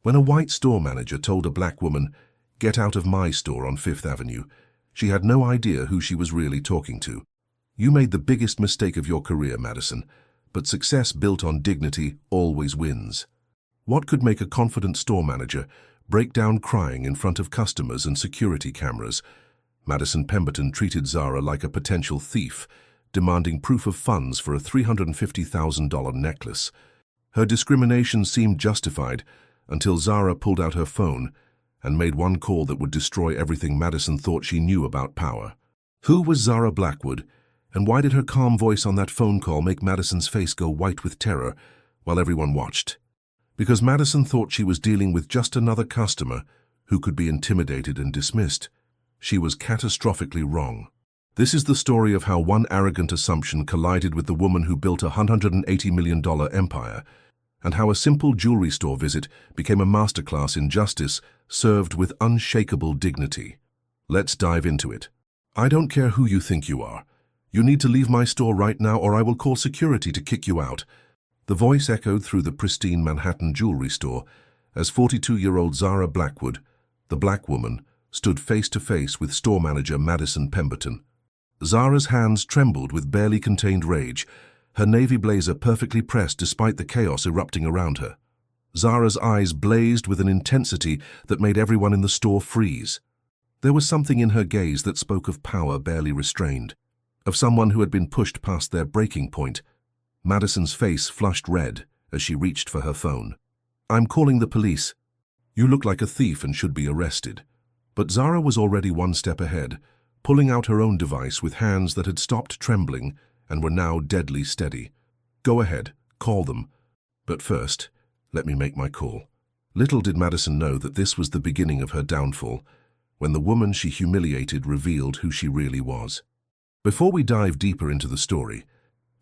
When a white store manager told a black woman, "Get out of my store on Fifth Avenue," she had no idea who she was really talking to. You made the biggest mistake of your career, Madison, but success built on dignity always wins. What could make a confident store manager break down crying in front of customers and security cameras? Madison Pemberton treated Zara like a potential thief, demanding proof of funds for a $350,000 necklace. Her discrimination seemed justified until Zara pulled out her phone and made one call that would destroy everything Madison thought she knew about power. Who was Zara Blackwood, and why did her calm voice on that phone call make Madison's face go white with terror while everyone watched? Because Madison thought she was dealing with just another customer who could be intimidated and dismissed. She was catastrophically wrong. This is the story of how one arrogant assumption collided with the woman who built a $180 million empire, and how a simple jewelry store visit became a masterclass in justice served with unshakable dignity. Let's dive into it. I don't care who you think you are. You need to leave my store right now or I will call security to kick you out. The voice echoed through the pristine Manhattan jewelry store as 42-year-old Zara Blackwood, the black woman, stood face to face with store manager Madison Pemberton. Zara's hands trembled with barely contained rage, her navy blazer perfectly pressed despite the chaos erupting around her. Zara's eyes blazed with an intensity that made everyone in the store freeze. There was something in her gaze that spoke of power barely restrained, of someone who had been pushed past their breaking point. Madison's face flushed red as she reached for her phone. "I'm calling the police. You look like a thief and should be arrested." But Zara was already one step ahead, pulling out her own device with hands that had stopped trembling and were now deadly steady. "Go ahead, call them. But first, let me make my call." Little did Madison know that this was the beginning of her downfall, when the woman she humiliated revealed who she really was. Before we dive deeper into the story,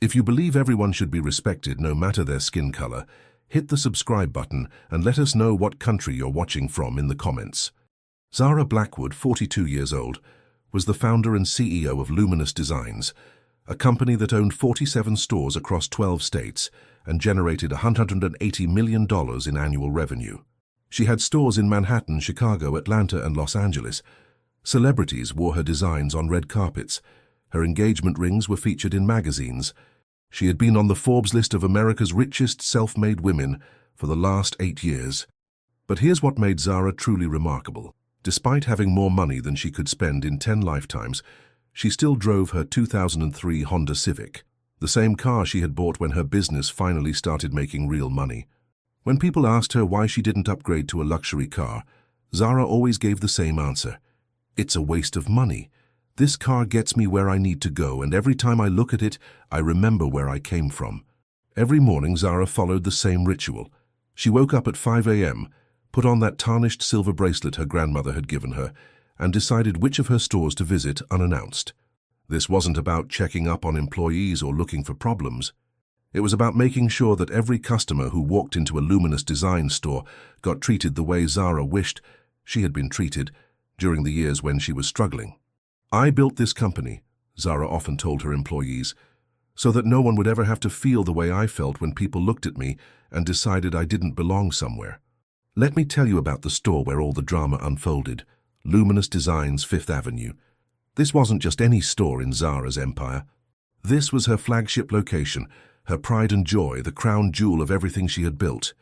if you believe everyone should be respected no matter their skin color, hit the subscribe button and let us know what country you're watching from in the comments. Zara Blackwood, 42 years old, was the founder and CEO of Luminous Designs, a company that owned 47 stores across 12 states and generated $180 million in annual revenue. She had stores in Manhattan, Chicago, Atlanta, and Los Angeles. Celebrities wore her designs on red carpets. Her engagement rings were featured in magazines. She had been on the Forbes list of America's richest self-made women for the last 8 years. But here's what made Zara truly remarkable. Despite having more money than she could spend in 10 lifetimes, she still drove her 2003 Honda Civic, the same car she had bought when her business finally started making real money. When people asked her why she didn't upgrade to a luxury car, Zara always gave the same answer. "It's a waste of money. This car gets me where I need to go, and every time I look at it, I remember where I came from." Every morning, Zara followed the same ritual. She woke up at 5 a.m., put on that tarnished silver bracelet her grandmother had given her, and decided which of her stores to visit unannounced. This wasn't about checking up on employees or looking for problems. It was about making sure that every customer who walked into a Luminous Design store got treated the way Zara wished she had been treated during the years when she was struggling. "I built this company," Zara often told her employees, "so that no one would ever have to feel the way I felt when people looked at me and decided I didn't belong somewhere." Let me tell you about the store where all the drama unfolded, Luminous Designs, Fifth Avenue. This wasn't just any store in Zara's empire. This was her flagship location, her pride and joy, the crown jewel of everything she had built.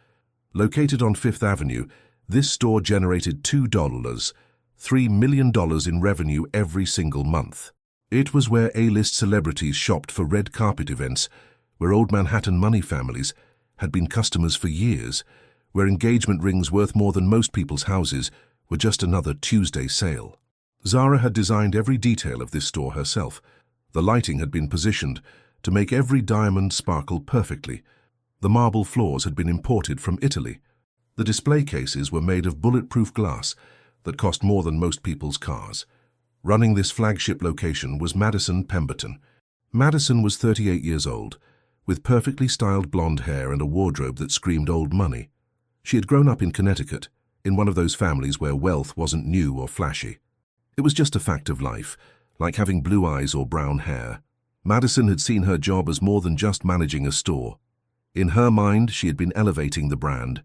Located on Fifth Avenue, this store generated $3 million in revenue every single month. It was where A-list celebrities shopped for red carpet events, where old Manhattan money families had been customers for years, where engagement rings worth more than most people's houses were just another Tuesday sale. Zara had designed every detail of this store herself. The lighting had been positioned to make every diamond sparkle perfectly. The marble floors had been imported from Italy. The display cases were made of bulletproof glass that cost more than most people's cars. Running this flagship location was Madison Pemberton. Madison was 38 years old, with perfectly styled blonde hair and a wardrobe that screamed old money. She had grown up in Connecticut, in one of those families where wealth wasn't new or flashy. It was just a fact of life, like having blue eyes or brown hair. Madison had seen her job as more than just managing a store. In her mind, she had been elevating the brand.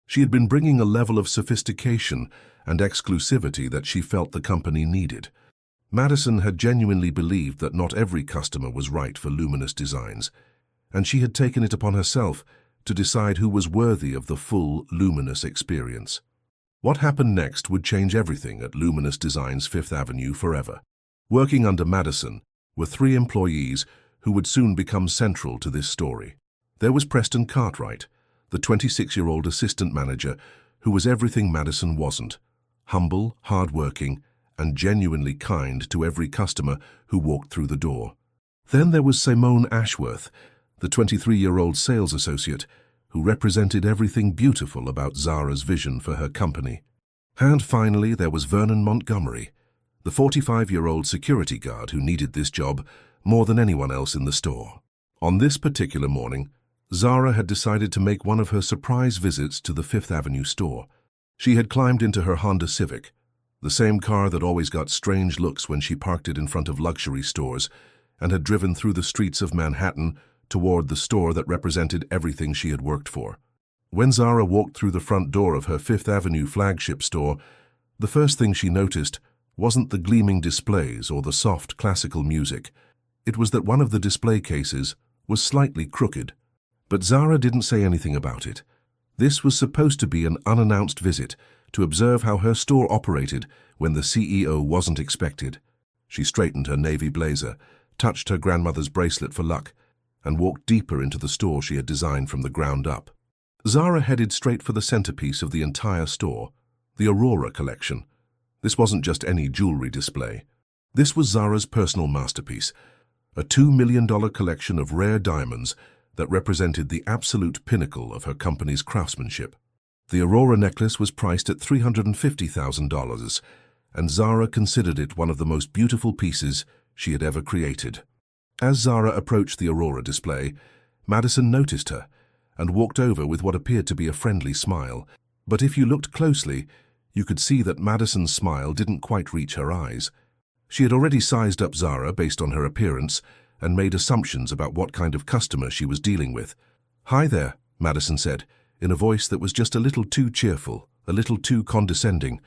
She had been bringing a level of sophistication and exclusivity that she felt the company needed. Madison had genuinely believed that not every customer was right for Luminous Designs, and she had taken it upon herself to decide who was worthy of the full Luminous experience. What happened next would change everything at Luminous Designs Fifth Avenue forever. Working under Madison were 3 employees who would soon become central to this story. There was Preston Cartwright, the 26-year-old assistant manager who was everything Madison wasn't: humble, hard-working, and genuinely kind to every customer who walked through the door. Then there was Simone Ashworth, the 23-year-old sales associate who represented everything beautiful about Zara's vision for her company. And finally, there was Vernon Montgomery, the 45-year-old security guard who needed this job more than anyone else in the store. On this particular morning, Zara had decided to make one of her surprise visits to the Fifth Avenue store. She had climbed into her Honda Civic, the same car that always got strange looks when she parked it in front of luxury stores, and had driven through the streets of Manhattan toward the store that represented everything she had worked for. When Zara walked through the front door of her Fifth Avenue flagship store, the first thing she noticed wasn't the gleaming displays or the soft classical music. It was that one of the display cases was slightly crooked. But Zara didn't say anything about it. This was supposed to be an unannounced visit to observe how her store operated when the CEO wasn't expected. She straightened her navy blazer, touched her grandmother's bracelet for luck, and walked deeper into the store she had designed from the ground up. Zara headed straight for the centerpiece of the entire store, the Aurora collection. This wasn't just any jewelry display. This was Zara's personal masterpiece, a $2 million collection of rare diamonds that represented the absolute pinnacle of her company's craftsmanship. The Aurora necklace was priced at $350,000, and Zara considered it one of the most beautiful pieces she had ever created. As Zara approached the Aurora display, Madison noticed her and walked over with what appeared to be a friendly smile. But if you looked closely, you could see that Madison's smile didn't quite reach her eyes. She had already sized up Zara based on her appearance and made assumptions about what kind of customer she was dealing with. "Hi there," Madison said, in a voice that was just a little too cheerful, a little too condescending.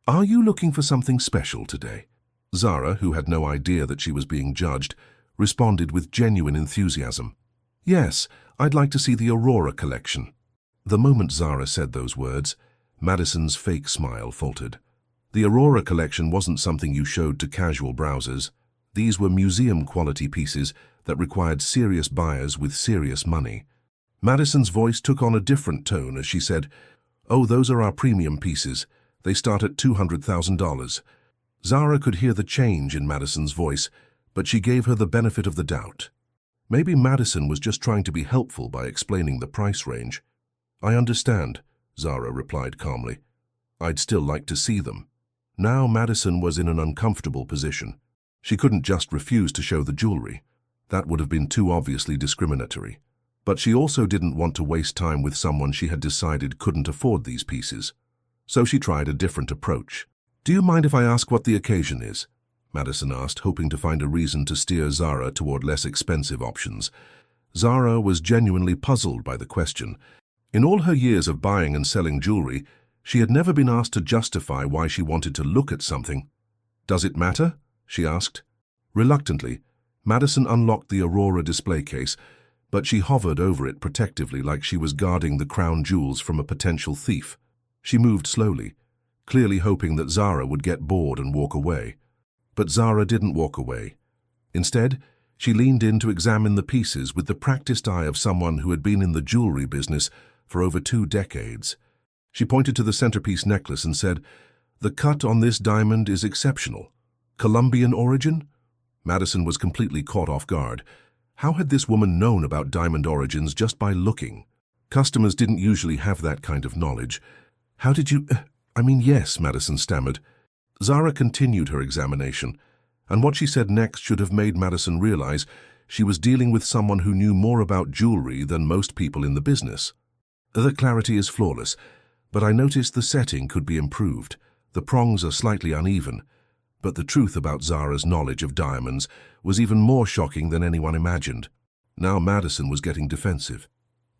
"Are you looking for something special today?" Zara, who had no idea that she was being judged, responded with genuine enthusiasm. "Yes, I'd like to see the Aurora collection." The moment Zara said those words, Madison's fake smile faltered. The Aurora collection wasn't something you showed to casual browsers. These were museum-quality pieces that required serious buyers with serious money. Madison's voice took on a different tone as she said, "Oh, those are our premium pieces. They start at $200,000. Zara could hear the change in Madison's voice, but she gave her the benefit of the doubt. Maybe Madison was just trying to be helpful by explaining the price range. "I understand," Zara replied calmly. "I'd still like to see them." Now Madison was in an uncomfortable position. She couldn't just refuse to show the jewelry. That would have been too obviously discriminatory. But she also didn't want to waste time with someone she had decided couldn't afford these pieces. So she tried a different approach. "Do you mind if I ask what the occasion is?" Madison asked, hoping to find a reason to steer Zara toward less expensive options. Zara was genuinely puzzled by the question. In all her years of buying and selling jewelry, she had never been asked to justify why she wanted to look at something. "Does it matter?" she asked. Reluctantly, Madison unlocked the Aurora display case, but she hovered over it protectively like she was guarding the crown jewels from a potential thief. She moved slowly, clearly hoping that Zara would get bored and walk away. But Zara didn't walk away. Instead, she leaned in to examine the pieces with the practiced eye of someone who had been in the jewelry business for over 2 decades. She pointed to the centerpiece necklace and said, "The cut on this diamond is exceptional. Colombian origin?" Madison was completely caught off guard. How had this woman known about diamond origins just by looking? Customers didn't usually have that kind of knowledge. "How did you... yes," Madison stammered. Zara continued her examination, and what she said next should have made Madison realize she was dealing with someone who knew more about jewelry than most people in the business. "The clarity is flawless, but I noticed the setting could be improved. The prongs are slightly uneven." But the truth about Zara's knowledge of diamonds was even more shocking than anyone imagined. Now Madison was getting defensive.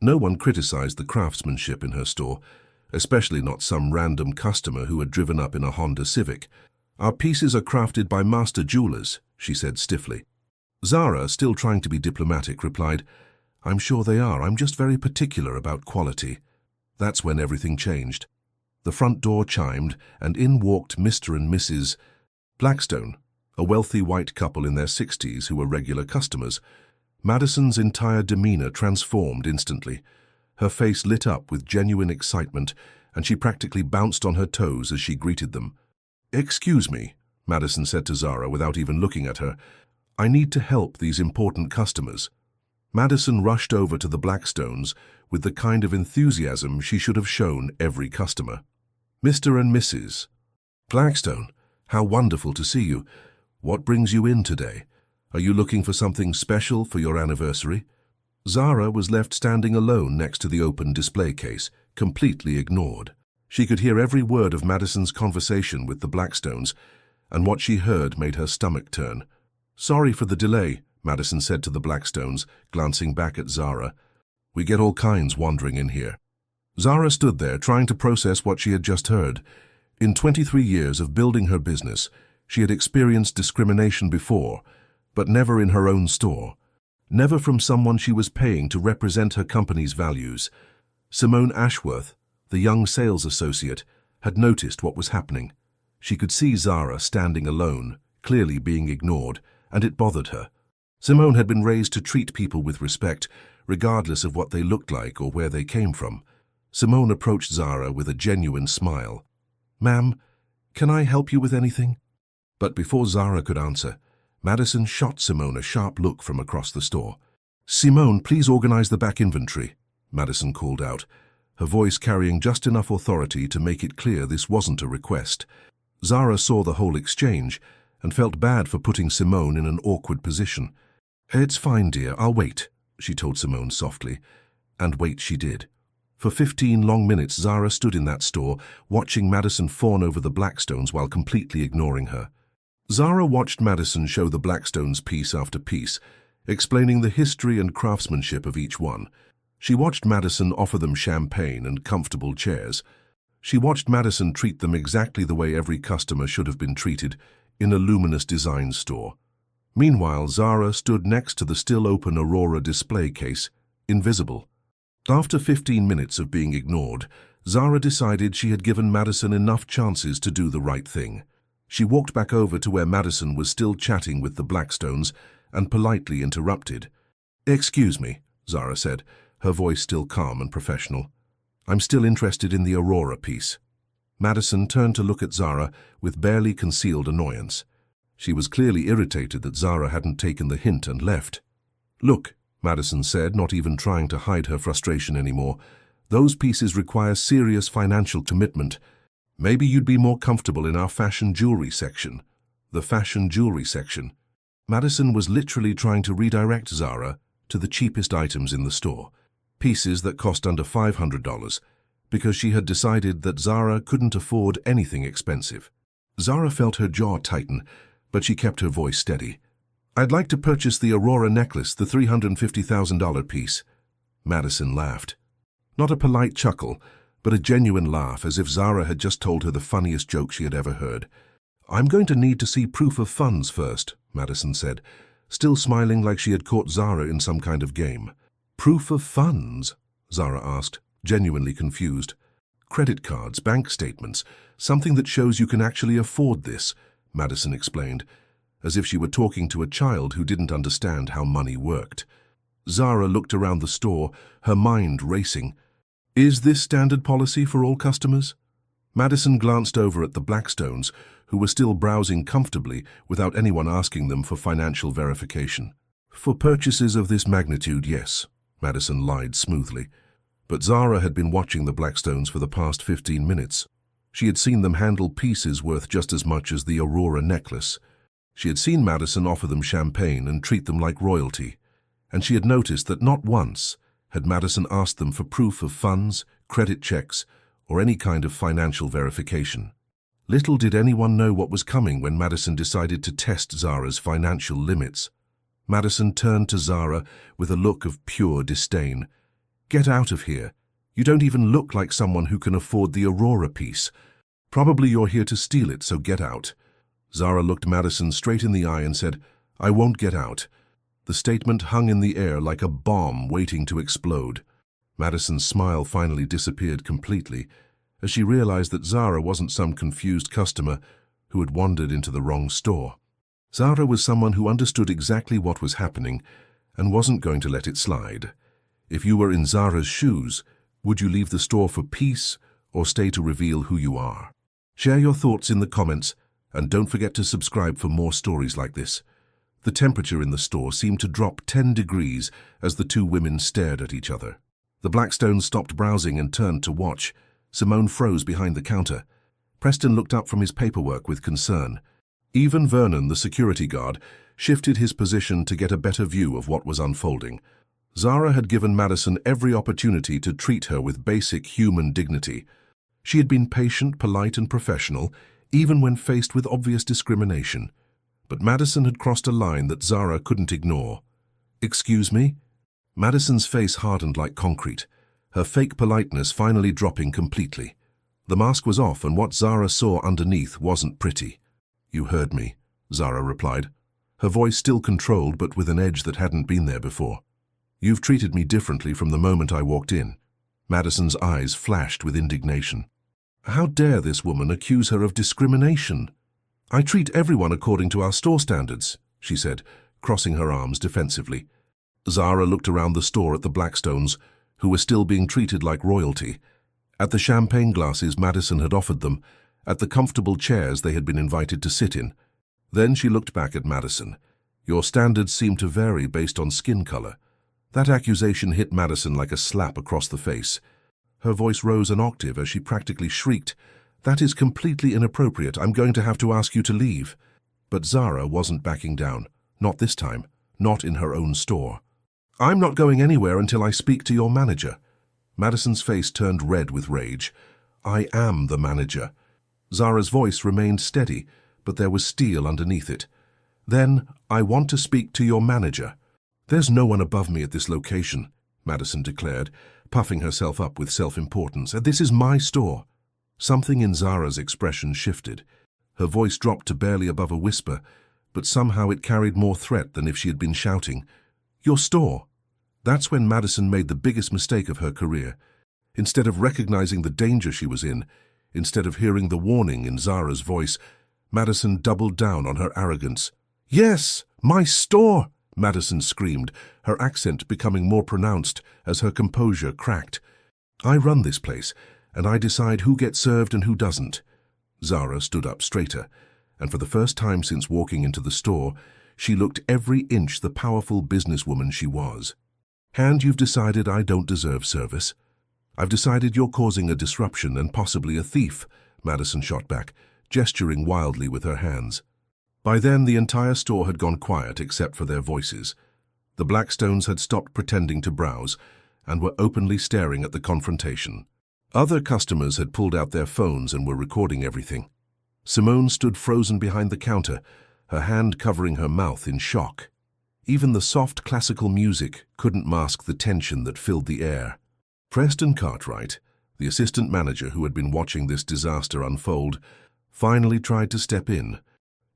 No one criticized the craftsmanship in her store, especially not some random customer who had driven up in a Honda Civic. "Our pieces are crafted by master jewelers," she said stiffly. Zara, still trying to be diplomatic, replied, "I'm sure they are. I'm just very particular about quality." That's when everything changed. The front door chimed, and in walked Mr. and Mrs. Blackstone, a wealthy white couple in their 60s who were regular customers. Madison's entire demeanor transformed instantly. Her face lit up with genuine excitement, and she practically bounced on her toes as she greeted them. "Excuse me," Madison said to Zara without even looking at her. "I need to help these important customers." Madison rushed over to the Blackstones with the kind of enthusiasm she should have shown every customer. "Mr. and Mrs. Blackstone, how wonderful to see you. What brings you in today? Are you looking for something special for your anniversary?" Zara was left standing alone next to the open display case, completely ignored. She could hear every word of Madison's conversation with the Blackstones, and what she heard made her stomach turn. "Sorry for the delay," Madison said to the Blackstones, glancing back at Zara. "We get all kinds wandering in here." Zara stood there, trying to process what she had just heard. In 23 years of building her business, she had experienced discrimination before, but never in her own store. Never from someone she was paying to represent her company's values. Simone Ashworth, the young sales associate, had noticed what was happening. She could see Zara standing alone, clearly being ignored, and it bothered her. Simone had been raised to treat people with respect, regardless of what they looked like or where they came from. Simone approached Zara with a genuine smile. "Ma'am, can I help you with anything?" But before Zara could answer, Madison shot Simone a sharp look from across the store. "Simone, please organize the back inventory," Madison called out, her voice carrying just enough authority to make it clear this wasn't a request. Zara saw the whole exchange and felt bad for putting Simone in an awkward position. "It's fine, dear, I'll wait," she told Simone softly. And wait she did. For 15 long minutes Zara stood in that store, watching Madison fawn over the Blackstones while completely ignoring her. Zara watched Madison show the Blackstones piece after piece, explaining the history and craftsmanship of each one. She watched Madison offer them champagne and comfortable chairs. She watched Madison treat them exactly the way every customer should have been treated in a luminous design store. Meanwhile, Zara stood next to the still-open Aurora display case, invisible. After 15 minutes of being ignored, Zara decided she had given Madison enough chances to do the right thing. She walked back over to where Madison was still chatting with the Blackstones and politely interrupted. "Excuse me," Zara said, her voice still calm and professional. "I'm still interested in the Aurora piece." Madison turned to look at Zara with barely concealed annoyance. She was clearly irritated that Zara hadn't taken the hint and left. "Look," Madison said, not even trying to hide her frustration anymore, "those pieces require serious financial commitment. Maybe you'd be more comfortable in our fashion jewelry section." The fashion jewelry section. Madison was literally trying to redirect Zara to the cheapest items in the store, pieces that cost under $500, because she had decided that Zara couldn't afford anything expensive. Zara felt her jaw tighten, but she kept her voice steady. "I'd like to purchase the Aurora necklace, the $350,000 piece." Madison laughed. Not a polite chuckle, but a genuine laugh, as if Zara had just told her the funniest joke she had ever heard. "I'm going to need to see proof of funds first," Madison said, still smiling like she had caught Zara in some kind of game. "Proof of funds?" Zara asked, genuinely confused. "Credit cards, bank statements, something that shows you can actually afford this," Madison explained, as if she were talking to a child who didn't understand how money worked. Zara looked around the store, her mind racing. "Is this standard policy for all customers?" Madison glanced over at the Blackstones, who were still browsing comfortably without anyone asking them for financial verification. "For purchases of this magnitude, yes," Madison lied smoothly. But Zara had been watching the Blackstones for the past 15 minutes. She had seen them handle pieces worth just as much as the Aurora necklace. She had seen Madison offer them champagne and treat them like royalty. And she had noticed that not once had Madison asked them for proof of funds, credit checks, or any kind of financial verification. Little did anyone know what was coming when Madison decided to test Zara's financial limits. Madison turned to Zara with a look of pure disdain. "Get out of here. You don't even look like someone who can afford the Aurora piece. Probably you're here to steal it, so get out." Zara looked Madison straight in the eye and said, "I won't get out." The statement hung in the air like a bomb waiting to explode. Madison's smile finally disappeared completely as she realized that Zara wasn't some confused customer who had wandered into the wrong store. Zara was someone who understood exactly what was happening and wasn't going to let it slide. If you were in Zara's shoes, would you leave the store for peace or stay to reveal who you are? Share your thoughts in the comments and don't forget to subscribe for more stories like this. The temperature in the store seemed to drop 10 degrees as the two women stared at each other. The Blackstones stopped browsing and turned to watch. Simone froze behind the counter. Preston looked up from his paperwork with concern. Even Vernon, the security guard, shifted his position to get a better view of what was unfolding. Zara had given Madison every opportunity to treat her with basic human dignity. She had been patient, polite, and professional, even when faced with obvious discrimination. But Madison had crossed a line that Zara couldn't ignore. "Excuse me?" Madison's face hardened like concrete, her fake politeness finally dropping completely. The mask was off, and what Zara saw underneath wasn't pretty. "You heard me," Zara replied, her voice still controlled but with an edge that hadn't been there before. "You've treated me differently from the moment I walked in." Madison's eyes flashed with indignation. How dare this woman accuse her of discrimination? "I treat everyone according to our store standards," she said, crossing her arms defensively. Zara looked around the store at the Blackstones, who were still being treated like royalty, at the champagne glasses Madison had offered them, at the comfortable chairs they had been invited to sit in. Then she looked back at Madison. "Your standards seem to vary based on skin color." That accusation hit Madison like a slap across the face. Her voice rose an octave as she practically shrieked, "That is completely inappropriate. I'm going to have to ask you to leave." But Zara wasn't backing down. Not this time. Not in her own store. "I'm not going anywhere until I speak to your manager." Madison's face turned red with rage. "I am the manager." Zara's voice remained steady, but there was steel underneath it. "Then, I want to speak to your manager." "There's no one above me at this location," Madison declared, puffing herself up with self-importance. "This is my store." Something in Zara's expression shifted. Her voice dropped to barely above a whisper, but somehow it carried more threat than if she had been shouting. "Your store." That's when Madison made the biggest mistake of her career. Instead of recognizing the danger she was in, instead of hearing the warning in Zara's voice, Madison doubled down on her arrogance. "Yes, my store!" Madison screamed, her accent becoming more pronounced as her composure cracked. "I run this place, and I decide who gets served and who doesn't." Zara stood up straighter, and for the first time since walking into the store, she looked every inch the powerful businesswoman she was. "And you've decided I don't deserve service. I've decided you're causing a disruption and possibly a thief," Madison shot back, gesturing wildly with her hands. By then, the entire store had gone quiet except for their voices. The Blackstones had stopped pretending to browse and were openly staring at the confrontation. Other customers had pulled out their phones and were recording everything. Simone stood frozen behind the counter, her hand covering her mouth in shock. Even the soft classical music couldn't mask the tension that filled the air. Preston Cartwright, the assistant manager who had been watching this disaster unfold, finally tried to step in.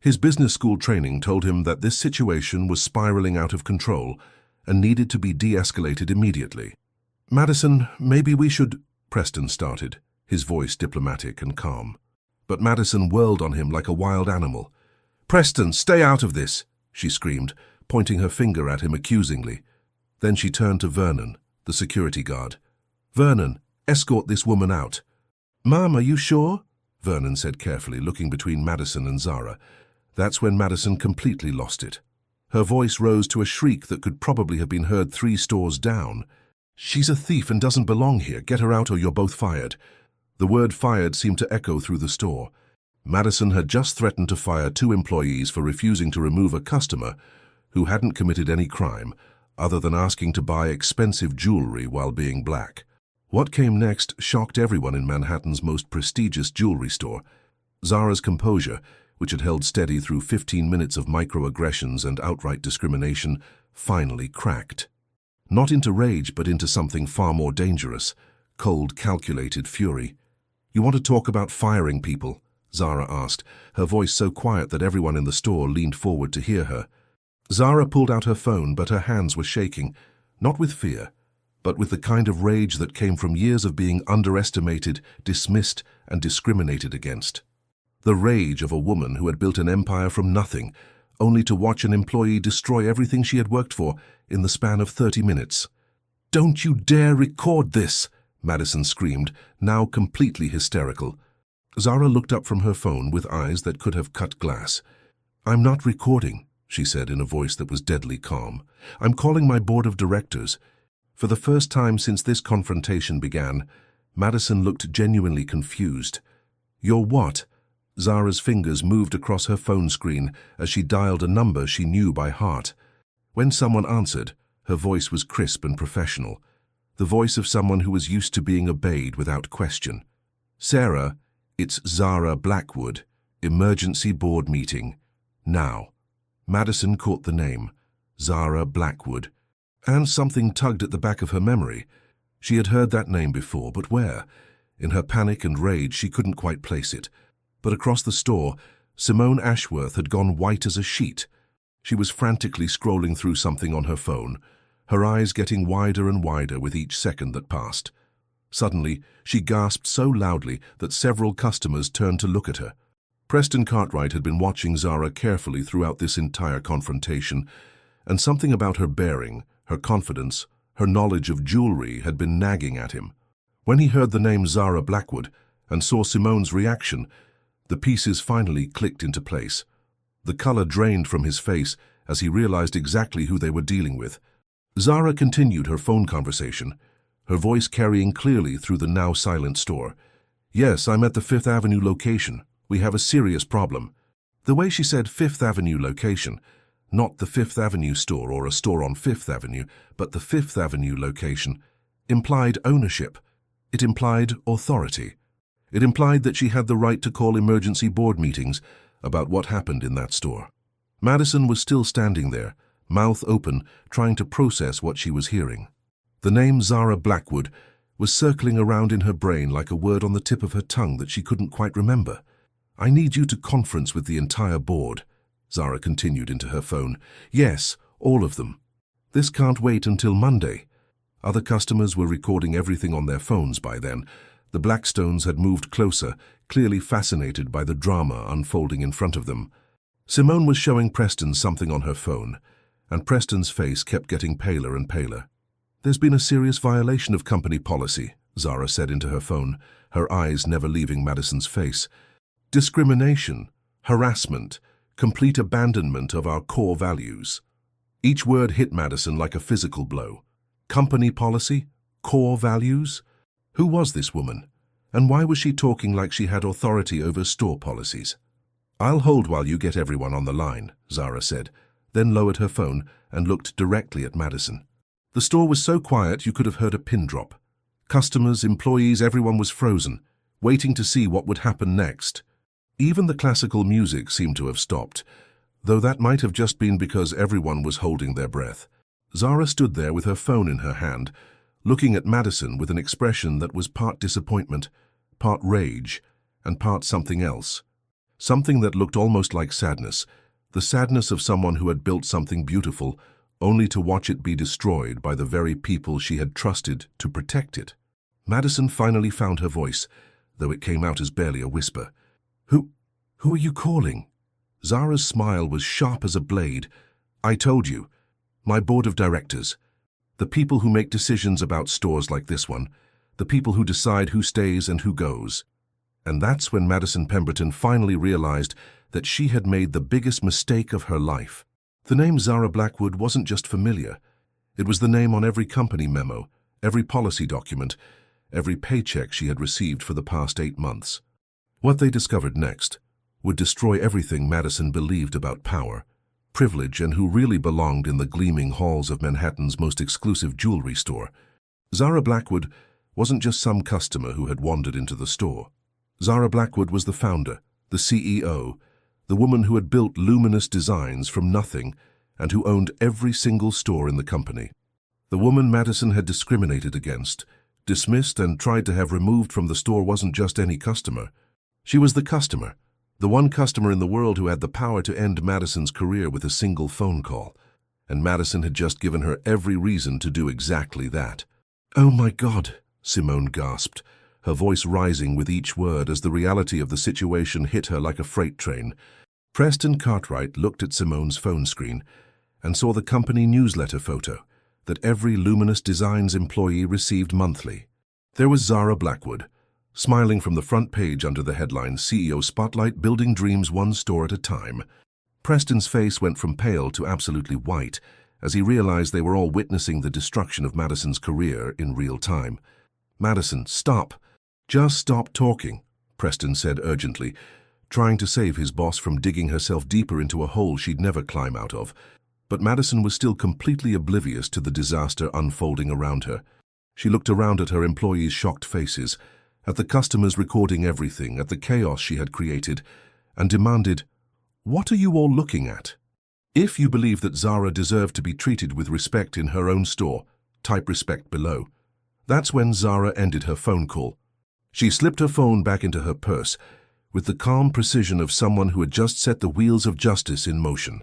His business school training told him that this situation was spiraling out of control and needed to be de-escalated immediately. "Madison, maybe we should—" Preston started, his voice diplomatic and calm. But Madison whirled on him like a wild animal. "Preston, stay out of this!" she screamed, pointing her finger at him accusingly. Then she turned to Vernon, the security guard. "Vernon, escort this woman out." "Ma'am, are you sure?" Vernon said carefully, looking between Madison and Zara. That's when Madison completely lost it. Her voice rose to a shriek that could probably have been heard 3 stores down. "She's a thief and doesn't belong here. Get her out or you're both fired." The word fired seemed to echo through the store. Madison had just threatened to fire 2 employees for refusing to remove a customer who hadn't committed any crime other than asking to buy expensive jewelry while being black. What came next shocked everyone in Manhattan's most prestigious jewelry store. Zara's composure, which had held steady through 15 minutes of microaggressions and outright discrimination, finally cracked. Not into rage, but into something far more dangerous: cold, calculated fury. "You want to talk about firing people?" Zara asked, her voice so quiet that everyone in the store leaned forward to hear her. Zara pulled out her phone, but her hands were shaking, not with fear, but with the kind of rage that came from years of being underestimated, dismissed, and discriminated against. The rage of a woman who had built an empire from nothing, only to watch an employee destroy everything she had worked for in the span of 30 minutes. "Don't you dare record this!" Madison screamed, now completely hysterical. Zara looked up from her phone with eyes that could have cut glass. "I'm not recording," she said in a voice that was deadly calm. "I'm calling my board of directors." For the first time since this confrontation began, Madison looked genuinely confused. "You're what?" Zara's fingers moved across her phone screen as she dialed a number she knew by heart. When someone answered, her voice was crisp and professional, the voice of someone who was used to being obeyed without question. "Sarah, it's Zara Blackwood. Emergency board meeting. Now." Madison caught the name, Zara Blackwood, and something tugged at the back of her memory. She had heard that name before, but where? In her panic and rage, she couldn't quite place it. But across the store, Simone Ashworth had gone white as a sheet. She was frantically scrolling through something on her phone, her eyes getting wider and wider with each second that passed. Suddenly, she gasped so loudly that several customers turned to look at her. Preston Cartwright had been watching Zara carefully throughout this entire confrontation, and something about her bearing, her confidence, her knowledge of jewelry had been nagging at him. When he heard the name Zara Blackwood and saw Simone's reaction, the pieces finally clicked into place. The color drained from his face as he realized exactly who they were dealing with. Zara continued her phone conversation, her voice carrying clearly through the now silent store. "Yes, I'm at the Fifth Avenue location. We have a serious problem." The way she said Fifth Avenue location, not the Fifth Avenue store or a store on Fifth Avenue, but the Fifth Avenue location, implied ownership. It implied authority. It implied that she had the right to call emergency board meetings about what happened in that store. Madison was still standing there, mouth open, trying to process what she was hearing. The name Zara Blackwood was circling around in her brain like a word on the tip of her tongue that she couldn't quite remember. "I need you to conference with the entire board," Zara continued into her phone. "Yes, all of them. This can't wait until Monday." Other customers were recording everything on their phones by then. The Blackstones had moved closer, clearly fascinated by the drama unfolding in front of them. Simone was showing Preston something on her phone, and Preston's face kept getting paler and paler. "There's been a serious violation of company policy," Zara said into her phone, her eyes never leaving Madison's face. "Discrimination, harassment, complete abandonment of our core values." Each word hit Madison like a physical blow. Company policy? Core values? Who was this woman? And why was she talking like she had authority over store policies? "I'll hold while you get everyone on the line," Zara said, then lowered her phone and looked directly at Madison. The store was so quiet you could have heard a pin drop. Customers, employees, everyone was frozen, waiting to see what would happen next. Even the classical music seemed to have stopped, though that might have just been because everyone was holding their breath. Zara stood there with her phone in her hand, looking at Madison with an expression that was part disappointment, part rage, and part something else. Something that looked almost like sadness, the sadness of someone who had built something beautiful, only to watch it be destroyed by the very people she had trusted to protect it. Madison finally found her voice, though it came out as barely a whisper. Who are you calling?" Zara's smile was sharp as a blade. "I told you. My board of directors. The people who make decisions about stores like this one. The people who decide who stays and who goes." And that's when Madison Pemberton finally realized that she had made the biggest mistake of her life. The name Zara Blackwood wasn't just familiar. It was the name on every company memo, every policy document, every paycheck she had received for the past 8 months. What they discovered next would destroy everything Madison believed about power, privilege, and who really belonged in the gleaming halls of Manhattan's most exclusive jewelry store. Zara Blackwood wasn't just some customer who had wandered into the store. Zara Blackwood was the founder, the CEO, the woman who had built luminous designs from nothing and who owned every single store in the company. The woman Madison had discriminated against, dismissed and tried to have removed from the store wasn't just any customer. She was the customer, the one customer in the world who had the power to end Madison's career with a single phone call. And Madison had just given her every reason to do exactly that. "Oh my God," Simone gasped, her voice rising with each word as the reality of the situation hit her like a freight train. Preston Cartwright looked at Simone's phone screen and saw the company newsletter photo that every Luminous Designs employee received monthly. There was Zara Blackwood, smiling from the front page under the headline CEO Spotlight, Building Dreams One Store at a Time. Preston's face went from pale to absolutely white as he realized they were all witnessing the destruction of Madison's career in real time. "Madison, stop. Just stop talking," Preston said urgently, trying to save his boss from digging herself deeper into a hole she'd never climb out of. But Madison was still completely oblivious to the disaster unfolding around her. She looked around at her employees' shocked faces, at the customers recording everything, at the chaos she had created, and demanded, "What are you all looking at? If you believe that Zara deserved to be treated with respect in her own store, type respect below." That's when Zara ended her phone call. She slipped her phone back into her purse with the calm precision of someone who had just set the wheels of justice in motion.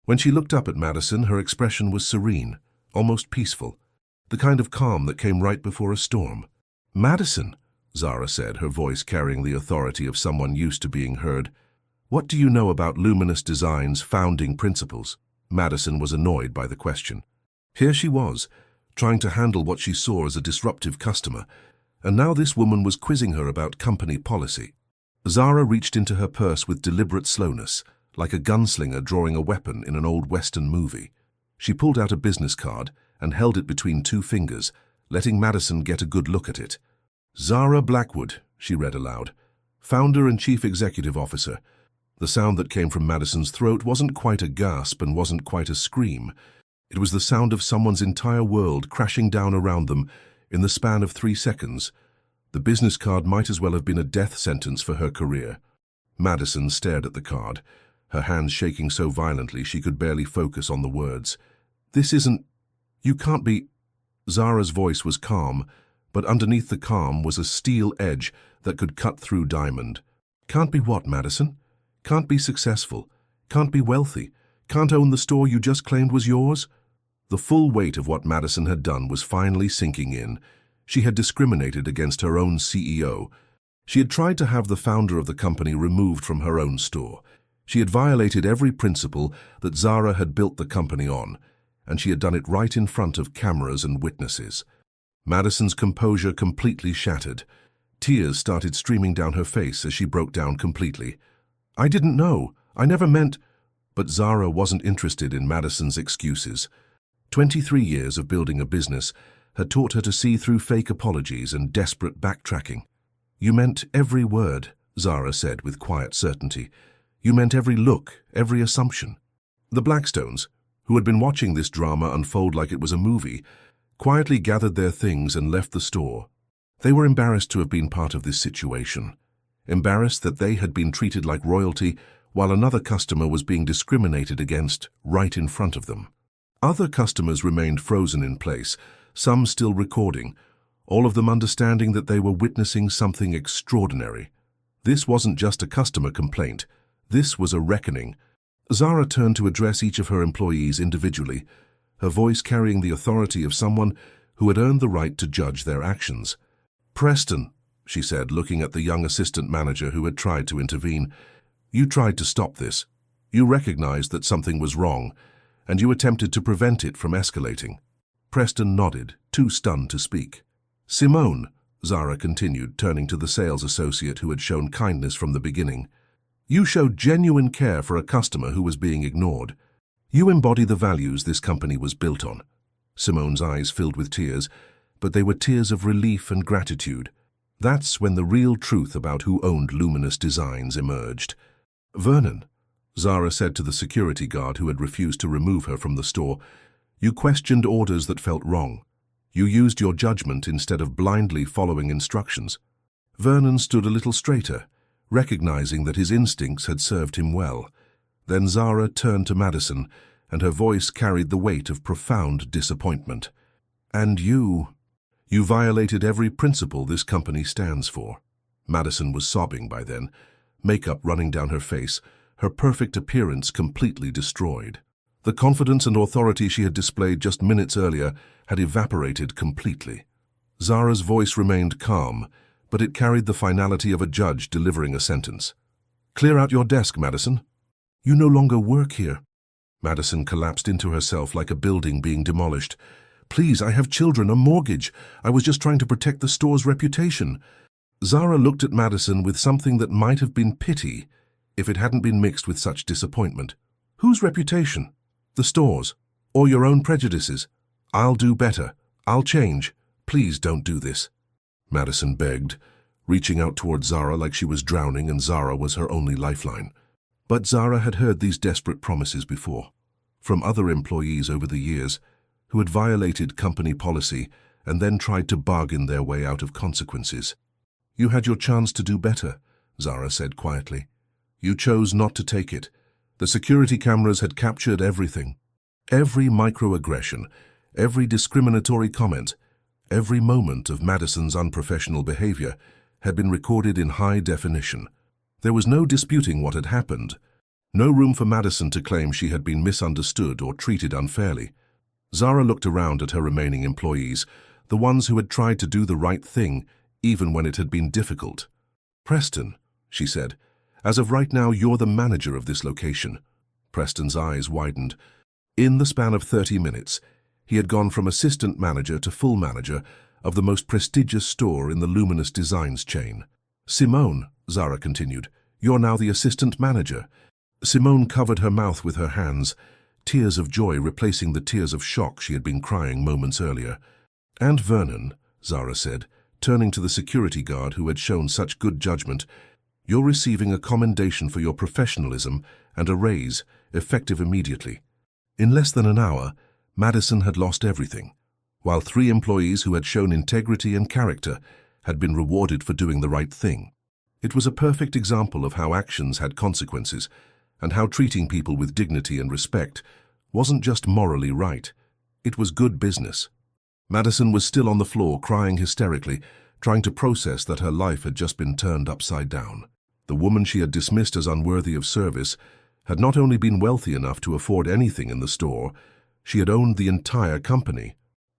When she looked up at Madison, her expression was serene, almost peaceful, the kind of calm that came right before a storm. "Madison," Zara said, her voice carrying the authority of someone used to being heard, "what do you know about Luminous Designs' founding principles?" Madison was annoyed by the question. Here she was, trying to handle what she saw as a disruptive customer, and now this woman was quizzing her about company policy. Zara reached into her purse with deliberate slowness, like a gunslinger drawing a weapon in an old Western movie. She pulled out a business card and held it between two fingers, letting Madison get a good look at it. "Zara Blackwood," she read aloud, "Founder and Chief Executive Officer." The sound that came from Madison's throat wasn't quite a gasp and wasn't quite a scream. It was the sound of someone's entire world crashing down around them in the span of 3 seconds. The business card might as well have been a death sentence for her career. Madison stared at the card, her hands shaking so violently she could barely focus on the words. "This isn't... You can't be..." Zara's voice was calm, but underneath the calm was a steel edge that could cut through diamond. "Can't be what, Madison? Can't be successful? Can't be wealthy? Can't own the store you just claimed was yours?" The full weight of what Madison had done was finally sinking in. She had discriminated against her own CEO. She had tried to have the founder of the company removed from her own store. She had violated every principle that Zara had built the company on, and she had done it right in front of cameras and witnesses. Madison's composure completely shattered. Tears started streaming down her face as she broke down completely. "I didn't know. I never meant..." But Zara wasn't interested in Madison's excuses. 23 years of building a business had taught her to see through fake apologies and desperate backtracking. "You meant every word," Zara said with quiet certainty. "You meant every look, every assumption." The Blackstones, who had been watching this drama unfold like it was a movie, quietly gathered their things and left the store. They were embarrassed to have been part of this situation. Embarrassed that they had been treated like royalty while another customer was being discriminated against right in front of them. Other customers remained frozen in place, some still recording, all of them understanding that they were witnessing something extraordinary. This wasn't just a customer complaint. This was a reckoning. Zara turned to address each of her employees individually, her voice carrying the authority of someone who had earned the right to judge their actions. "Preston," she said, looking at the young assistant manager who had tried to intervene, "you tried to stop this. You recognized that something was wrong, and you attempted to prevent it from escalating." Preston nodded, too stunned to speak. "Simone," Zara continued, turning to the sales associate who had shown kindness from the beginning, "you showed genuine care for a customer who was being ignored. You embody the values this company was built on." Simone's eyes filled with tears, but they were tears of relief and gratitude. That's when the real truth about who owned Luminous Designs emerged. "Vernon," Zara said to the security guard who had refused to remove her from the store, "you questioned orders that felt wrong. You used your judgment instead of blindly following instructions." Vernon stood a little straighter, recognizing that his instincts had served him well. Then Zara turned to Madison, and her voice carried the weight of profound disappointment. "And you You violated every principle this company stands for. Madison was sobbing by then, makeup running down her face, her perfect appearance completely destroyed. The confidence and authority she had displayed just minutes earlier had evaporated completely. Zara's voice remained calm, but it carried the finality of a judge delivering a sentence. "Clear out your desk, Madison. You no longer work here." Madison collapsed into herself like a building being demolished. "Please, I have children, a mortgage. I was just trying to protect the store's reputation." Zara looked at Madison with something that might have been pity if it hadn't been mixed with such disappointment. "Whose reputation? The store's, or your own prejudices? I'll do better. I'll change. Please don't do this," Madison begged, reaching out toward Zara like she was drowning and Zara was her only lifeline. But Zara had heard these desperate promises before, from other employees over the years, who had violated company policy and then tried to bargain their way out of consequences. "You had your chance to do better," Zara said quietly. "You chose not to take it. The security cameras had captured everything. Every microaggression, every discriminatory comment, every moment of Madison's unprofessional behavior had been recorded in high definition. There was no disputing what had happened. No room for Madison to claim she had been misunderstood or treated unfairly. Zara looked around at her remaining employees, the ones who had tried to do the right thing even when it had been difficult. "Preston," she said, "as of right now you're the manager of this location." Preston's eyes widened. In the span of 30 minutes, he had gone from assistant manager to full manager of the most prestigious store in the Luminous Designs chain. "Simone," Zara continued, "you're now the assistant manager." Simone covered her mouth with her hands, tears of joy replacing the tears of shock she had been crying moments earlier. "And Vernon," Zara said, turning to the security guard who had shown such good judgment, "you're receiving a commendation for your professionalism and a raise, effective immediately." In less than an hour, Madison had lost everything, while 3 employees who had shown integrity and character had been rewarded for doing the right thing. It was a perfect example of how actions had consequences, and how treating people with dignity and respect wasn't just morally right, it was good business. Madison was still on the floor crying hysterically, trying to process that her life had just been turned upside down. The woman she had dismissed as unworthy of service had not only been wealthy enough to afford anything in the store, she had owned the entire company.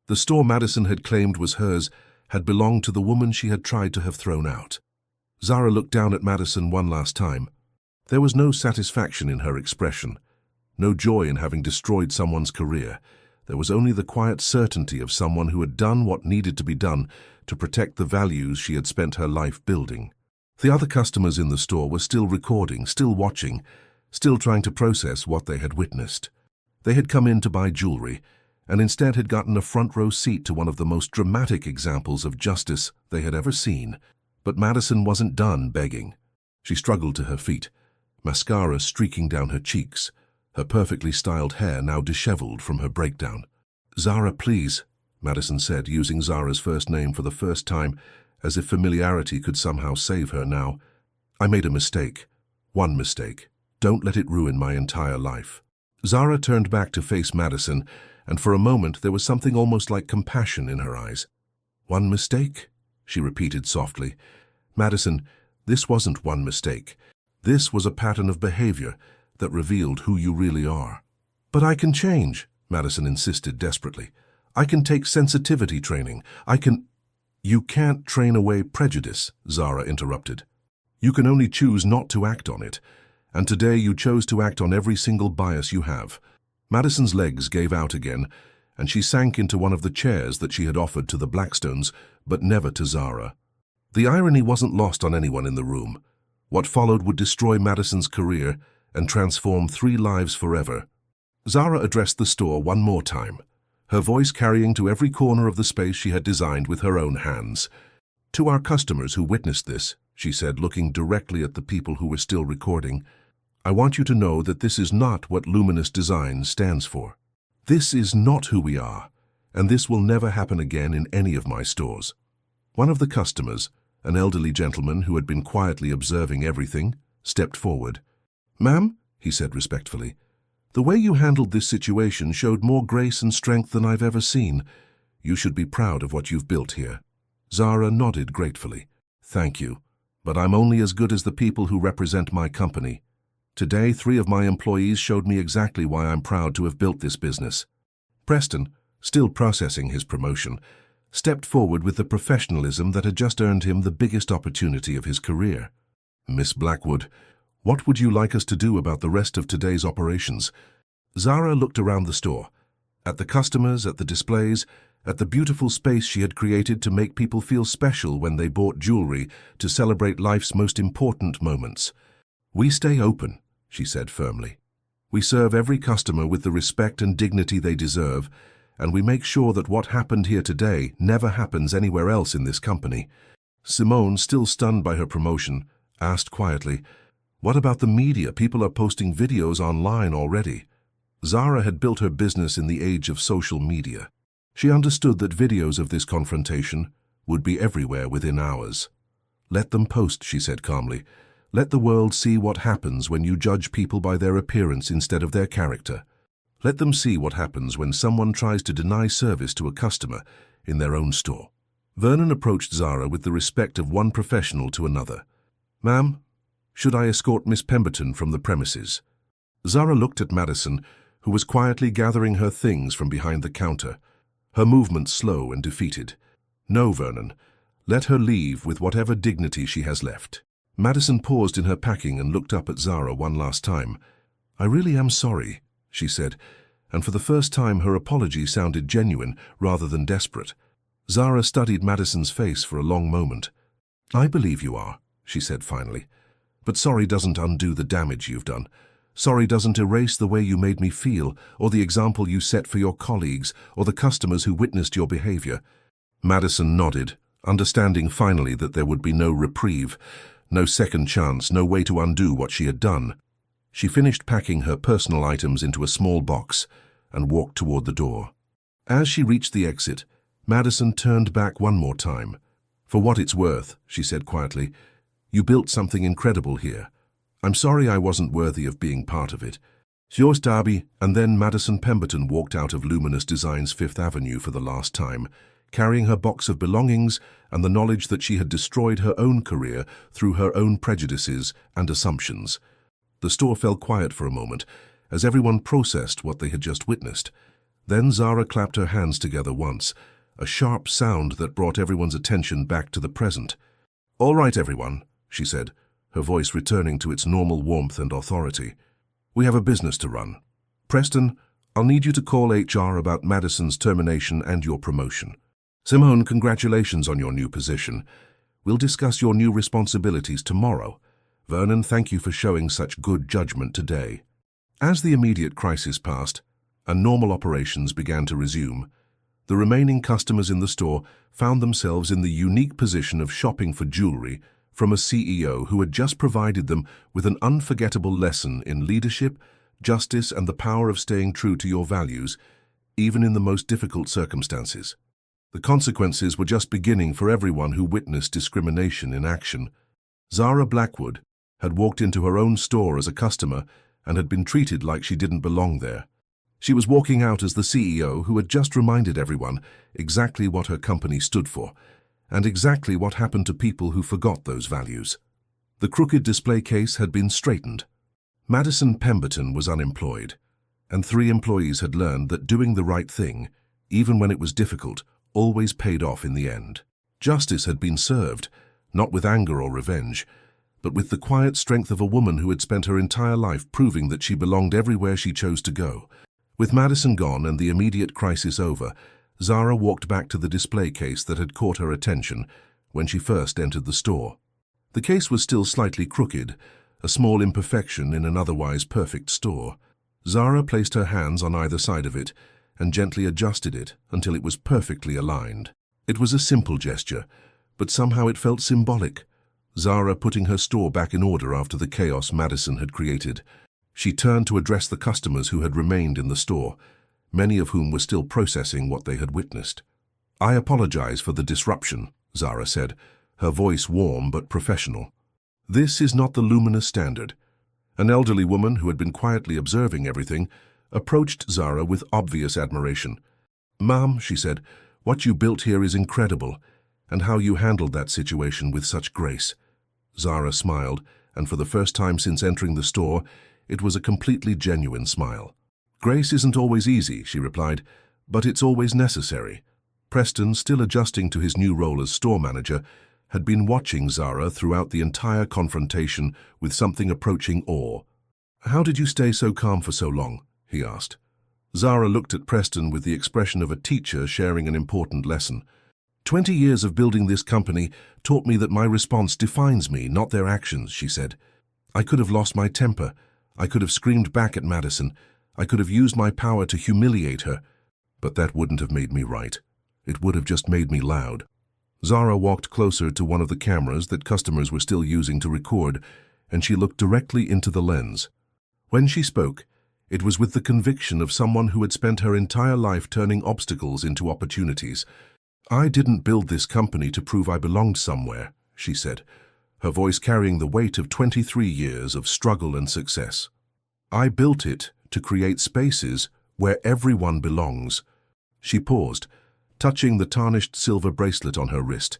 The store Madison had claimed was hers had belonged to the woman she had tried to have thrown out. Zara looked down at Madison one last time. There was no satisfaction in her expression, no joy in having destroyed someone's career. There was only the quiet certainty of someone who had done what needed to be done to protect the values she had spent her life building. The other customers in the store were still recording, still watching, still trying to process what they had witnessed. They had come in to buy jewelry, and instead had gotten a front-row seat to one of the most dramatic examples of justice they had ever seen. But Madison wasn't done begging. She struggled to her feet, mascara streaking down her cheeks, her perfectly styled hair now disheveled from her breakdown. "Zara, please," Madison said, using Zara's first name for the first time, as if familiarity could somehow save her now. "I made a mistake. One mistake. Don't let it ruin my entire life." Zara turned back to face Madison, and for a moment there was something almost like compassion in her eyes. "One mistake?" she repeated softly. "Madison, this wasn't one mistake. This was a pattern of behavior that revealed who you really are." "But I can change," Madison insisted desperately. "I can take sensitivity training. I can—" "You can't train away prejudice," Zara interrupted. "You can only choose not to act on it. And today you chose to act on every single bias you have." Madison's legs gave out again, and she sank into one of the chairs that she had offered to the Blackstones, but never to Zara. The irony wasn't lost on anyone in the room. What followed would destroy Madison's career and transform 3 lives forever. Zara addressed the store one more time, her voice carrying to every corner of the space she had designed with her own hands. "To our customers who witnessed this," she said, looking directly at the people who were still recording, "I want you to know that this is not what Luminous Designs stands for. This is not who we are, and this will never happen again in any of my stores." One of the customers, an elderly gentleman who had been quietly observing everything, stepped forward. "Ma'am," he said respectfully, "the way you handled this situation showed more grace and strength than I've ever seen. You should be proud of what you've built here." Zara nodded gratefully. "Thank you, but I'm only as good as the people who represent my company. Today, 3 of my employees showed me exactly why I'm proud to have built this business." Preston, still processing his promotion, stepped forward with the professionalism that had just earned him the biggest opportunity of his career. "Miss Blackwood, what would you like us to do about the rest of today's operations?" Zara looked around the store, at the customers, at the displays, at the beautiful space she had created to make people feel special when they bought jewelry to celebrate life's most important moments. "We stay open," she said firmly. "We serve every customer with the respect and dignity they deserve, and we make sure that what happened here today never happens anywhere else in this company." Simone, still stunned by her promotion, asked quietly, "What about the media? People are posting videos online already." Zara had built her business in the age of social media. She understood that videos of this confrontation would be everywhere within hours. "Let them post," she said calmly. "Let the world see what happens when you judge people by their appearance instead of their character. Let them see what happens when someone tries to deny service to a customer in their own store." Vernon approached Zara with the respect of one professional to another. "Ma'am, should I escort Miss Pemberton from the premises?" Zara looked at Madison, who was quietly gathering her things from behind the counter, her movements slow and defeated. "No, Vernon. Let her leave with whatever dignity she has left." Madison paused in her packing and looked up at Zara one last time. "I really am sorry," she said, and for the first time her apology sounded genuine rather than desperate. Zara studied Madison's face for a long moment. "I believe you are," she said finally. "But sorry doesn't undo the damage you've done. Sorry doesn't erase the way you made me feel, or the example you set for your colleagues, or the customers who witnessed your behavior." Madison nodded, understanding finally that there would be no reprieve, no second chance, no way to undo what she had done. She finished packing her personal items into a small box and walked toward the door. As she reached the exit, Madison turned back one more time. "For what it's worth," she said quietly, "you built something incredible here. I'm sorry I wasn't worthy of being part of it. It's yours, Darby." And then Madison Pemberton walked out of Luminous Designs 5th Avenue for the last time, carrying her box of belongings and the knowledge that she had destroyed her own career through her own prejudices and assumptions. The store fell quiet for a moment, as everyone processed what they had just witnessed. Then Zara clapped her hands together once, a sharp sound that brought everyone's attention back to the present. "All right, everyone," she said, her voice returning to its normal warmth and authority. "We have a business to run. Preston, I'll need you to call HR about Madison's termination and your promotion. Simone, congratulations on your new position. We'll discuss your new responsibilities tomorrow. Vernon, thank you for showing such good judgment today." As the immediate crisis passed and normal operations began to resume, the remaining customers in the store found themselves in the unique position of shopping for jewelry from a CEO who had just provided them with an unforgettable lesson in leadership, justice, and the power of staying true to your values, even in the most difficult circumstances. The consequences were just beginning for everyone who witnessed discrimination in action. Zara Blackwood had walked into her own store as a customer and had been treated like she didn't belong there. She was walking out as the CEO who had just reminded everyone exactly what her company stood for, and exactly what happened to people who forgot those values. The crooked display case had been straightened. Madison Pemberton was unemployed, and 3 employees had learned that doing the right thing, even when it was difficult, always paid off in the end. Justice had been served, not with anger or revenge, but with the quiet strength of a woman who had spent her entire life proving that she belonged everywhere she chose to go. With Madison gone and the immediate crisis over, Zara walked back to the display case that had caught her attention when she first entered the store. The case was still slightly crooked, a small imperfection in an otherwise perfect store. Zara placed her hands on either side of it and gently adjusted it until it was perfectly aligned. It was a simple gesture, but somehow it felt symbolic. Zara putting her store back in order after the chaos Madison had created. She turned to address the customers who had remained in the store, many of whom were still processing what they had witnessed. "I apologize for the disruption," Zara said, her voice warm but professional. "This is not the Luminous standard." An elderly woman who had been quietly observing everything approached Zara with obvious admiration. "Ma'am," she said, What you built here is incredible, and how you handled that situation with such grace." Zara smiled, and for the first time since entering the store, it was a completely genuine smile. "Grace isn't always easy," she replied, "but it's always necessary." Preston, still adjusting to his new role as store manager, had been watching Zara throughout the entire confrontation with something approaching awe. "How did you stay so calm for so long?" he asked. Zara looked at Preston with the expression of a teacher sharing an important lesson. 20 years of building this company taught me that my response defines me, not their actions," she said. "I could have lost my temper. I could have screamed back at Madison. I could have used my power to humiliate her. But that wouldn't have made me right. It would have just made me loud." Zara walked closer to one of the cameras that customers were still using to record, and she looked directly into the lens. When she spoke, it was with the conviction of someone who had spent her entire life turning obstacles into opportunities. "I didn't build this company to prove I belonged somewhere," she said, her voice carrying the weight of 23 years of struggle and success. "I built it to create spaces where everyone belongs." She paused, touching the tarnished silver bracelet on her wrist,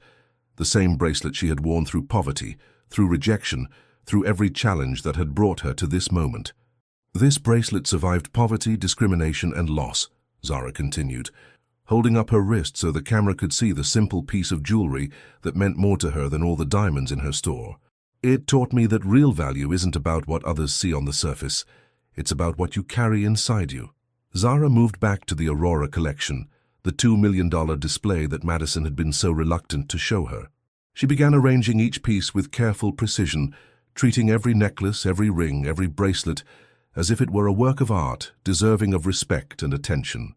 the same bracelet she had worn through poverty, through rejection, through every challenge that had brought her to this moment. "This bracelet survived poverty, discrimination, and loss," Zara continued, holding up her wrist so the camera could see the simple piece of jewelry that meant more to her than all the diamonds in her store. "It taught me that real value isn't about what others see on the surface. It's about what you carry inside you." Zara moved back to the Aurora collection, the $2 million display that Madison had been so reluctant to show her. She began arranging each piece with careful precision, treating every necklace, every ring, every bracelet as if it were a work of art deserving of respect and attention.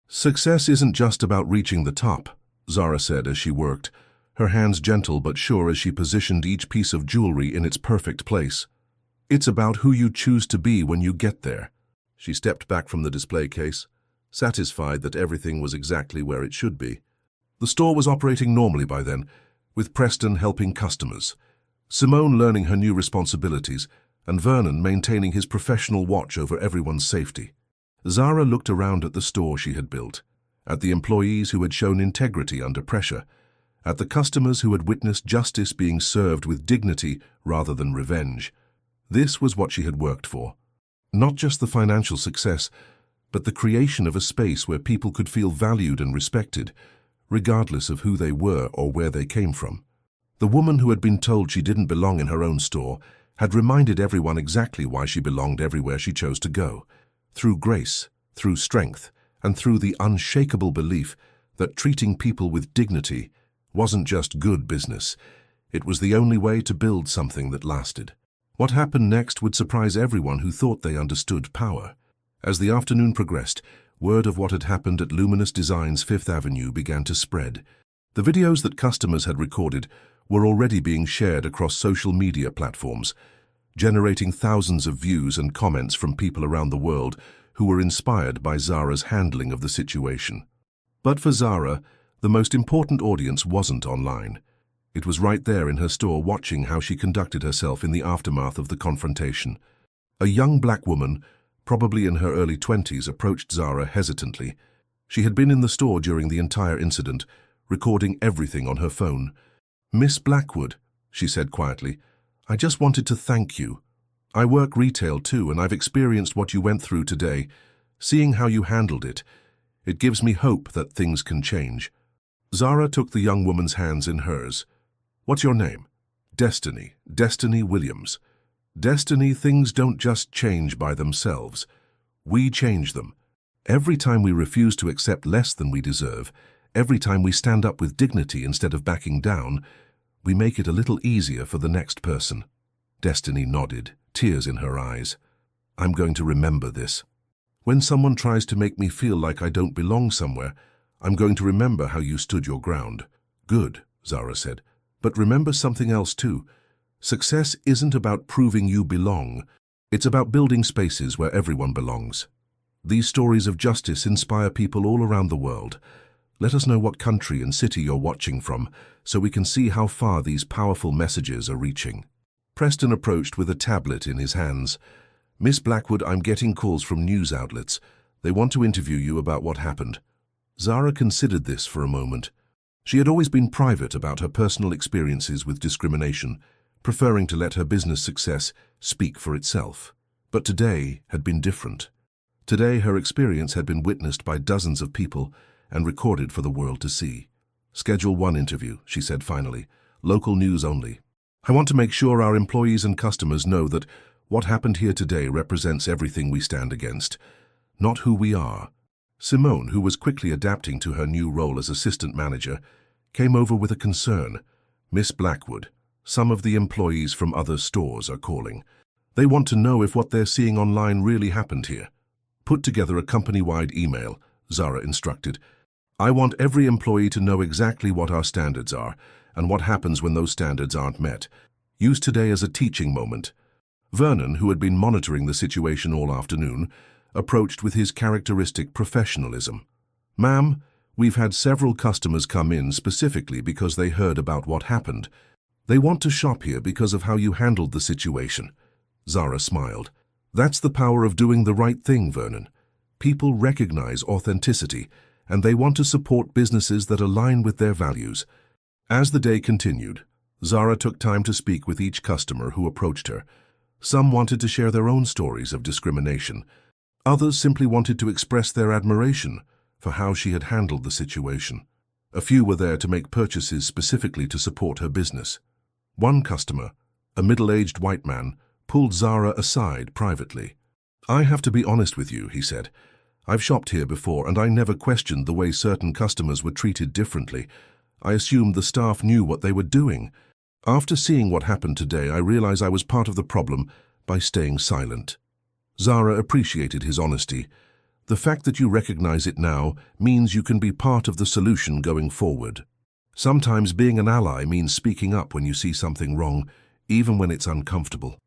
"Success isn't just about reaching the top," Zara said as she worked, her hands gentle but sure as she positioned each piece of jewelry in its perfect place. "It's about who you choose to be when you get there." She stepped back from the display case, satisfied that everything was exactly where it should be. The store was operating normally by then, with Preston helping customers, Simone learning her new responsibilities, and Vernon maintaining his professional watch over everyone's safety. Zara looked around at the store she had built, at the employees who had shown integrity under pressure, at the customers who had witnessed justice being served with dignity rather than revenge. This was what she had worked for. Not just the financial success, but the creation of a space where people could feel valued and respected, regardless of who they were or where they came from. The woman who had been told she didn't belong in her own store had reminded everyone exactly why she belonged everywhere she chose to go, through grace, through strength, and through the unshakable belief that treating people with dignity wasn't just good business, it was the only way to build something that lasted. What happened next would surprise everyone who thought they understood power. As the afternoon progressed, word of what had happened at Luminous Designs' Fifth Avenue began to spread. The videos that customers had recorded were already being shared across social media platforms, generating thousands of views and comments from people around the world who were inspired by Zara's handling of the situation. But for Zara, the most important audience wasn't online. It was right there in her store watching how she conducted herself in the aftermath of the confrontation. A young black woman, probably in her early 20s, approached Zara hesitantly. She had been in the store during the entire incident, recording everything on her phone. "Miss Blackwood," she said quietly, "I just wanted to thank you. I work retail too, and I've experienced what you went through today. Seeing how you handled it, it gives me hope that things can change." Zara took the young woman's hands in hers. "What's your name?" "Destiny. Destiny Williams." "Destiny, things don't just change by themselves. We change them. Every time we refuse to accept less than we deserve, every time we stand up with dignity instead of backing down, we make it a little easier for the next person." Destiny nodded, tears in her eyes. "I'm going to remember this. When someone tries to make me feel like I don't belong somewhere, I'm going to remember how you stood your ground." "Good," Zara said. "But remember something else too. Success isn't about proving you belong. It's about building spaces where everyone belongs." These stories of justice inspire people all around the world. Let us know what country and city you're watching from, so we can see how far these powerful messages are reaching. Preston approached with a tablet in his hands. "Miss Blackwood, I'm getting calls from news outlets. They want to interview you about what happened." Zara considered this for a moment. She had always been private about her personal experiences with discrimination, preferring to let her business success speak for itself. But today had been different. Today her experience had been witnessed by dozens of people and recorded for the world to see. "Schedule 1 interview," she said finally. "Local news only. I want to make sure our employees and customers know that what happened here today represents everything we stand against, not who we are." Simone, who was quickly adapting to her new role as assistant manager, came over with a concern. "Miss Blackwood, some of the employees from other stores are calling. They want to know if what they're seeing online really happened here. Put together a company-wide email," Zara instructed. "I want every employee to know exactly what our standards are and what happens when those standards aren't met. Use today as a teaching moment." Vernon, who had been monitoring the situation all afternoon, approached with his characteristic professionalism. "Ma'am, we've had several customers come in specifically because they heard about what happened. They want to shop here because of how you handled the situation." Zara smiled. "That's the power of doing the right thing, Vernon. People recognize authenticity, and they want to support businesses that align with their values." As the day continued, Zara took time to speak with each customer who approached her. Some wanted to share their own stories of discrimination. Others simply wanted to express their admiration for how she had handled the situation. A few were there to make purchases specifically to support her business. One customer, a middle-aged white man, pulled Zara aside privately. "I have to be honest with you," he said. "I've shopped here before and I never questioned the way certain customers were treated differently. I assumed the staff knew what they were doing. After seeing what happened today, I realize I was part of the problem by staying silent." Zara appreciated his honesty. "The fact that you recognize it now means you can be part of the solution going forward. Sometimes being an ally means speaking up when you see something wrong, even when it's uncomfortable."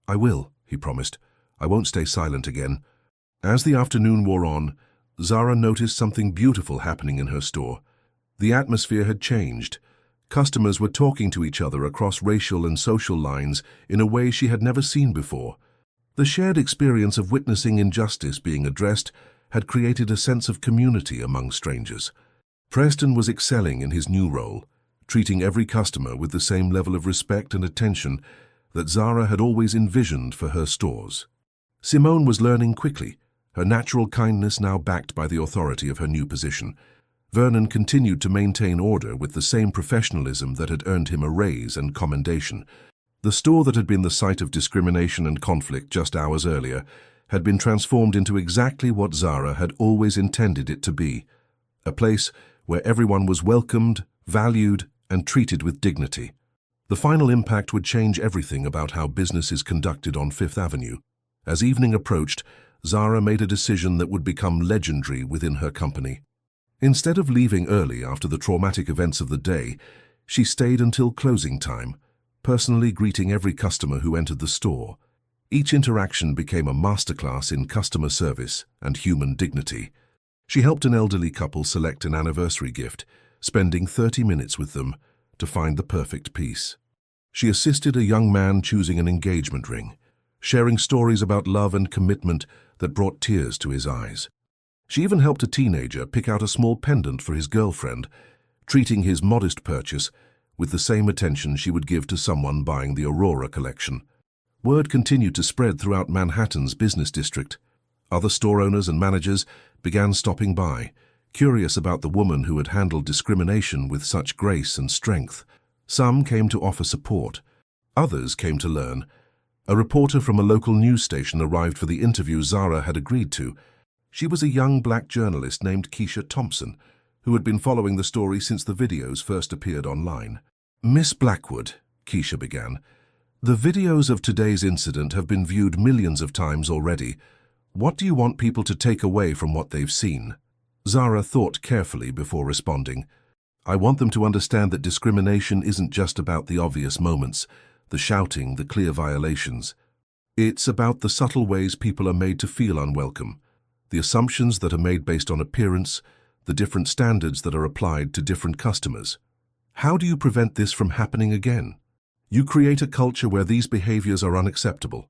"I will," he promised. "I won't stay silent again." As the afternoon wore on, Zara noticed something beautiful happening in her store. The atmosphere had changed. Customers were talking to each other across racial and social lines in a way she had never seen before. The shared experience of witnessing injustice being addressed had created a sense of community among strangers. Preston was excelling in his new role, treating every customer with the same level of respect and attention that Zara had always envisioned for her stores. Simone was learning quickly, her natural kindness now backed by the authority of her new position. Vernon continued to maintain order with the same professionalism that had earned him a raise and commendation. The store that had been the site of discrimination and conflict just hours earlier had been transformed into exactly what Zara had always intended it to be, a place where everyone was welcomed, valued, and treated with dignity. The final impact would change everything about how business is conducted on Fifth Avenue. As evening approached, Zara made a decision that would become legendary within her company. Instead of leaving early after the traumatic events of the day, she stayed until closing time, personally greeting every customer who entered the store. Each interaction became a masterclass in customer service and human dignity. She helped an elderly couple select an anniversary gift, spending 30 minutes with them to find the perfect piece. She assisted a young man choosing an engagement ring, sharing stories about love and commitment that brought tears to his eyes. She even helped a teenager pick out a small pendant for his girlfriend, treating his modest purchase with the same attention she would give to someone buying the Aurora collection. Word continued to spread throughout Manhattan's business district. Other store owners and managers began stopping by, curious about the woman who had handled discrimination with such grace and strength. Some came to offer support. Others came to learn. A reporter from a local news station arrived for the interview Zara had agreed to. She was a young black journalist named Keisha Thompson, who had been following the story since the videos first appeared online. "Miss Blackwood," Keisha began, "the videos of today's incident have been viewed millions of times already. What do you want people to take away from what they've seen?" Zara thought carefully before responding. "I want them to understand that discrimination isn't just about the obvious moments, the shouting, the clear violations. It's about the subtle ways people are made to feel unwelcome, the assumptions that are made based on appearance, the different standards that are applied to different customers. How do you prevent this from happening again? You create a culture where these behaviors are unacceptable.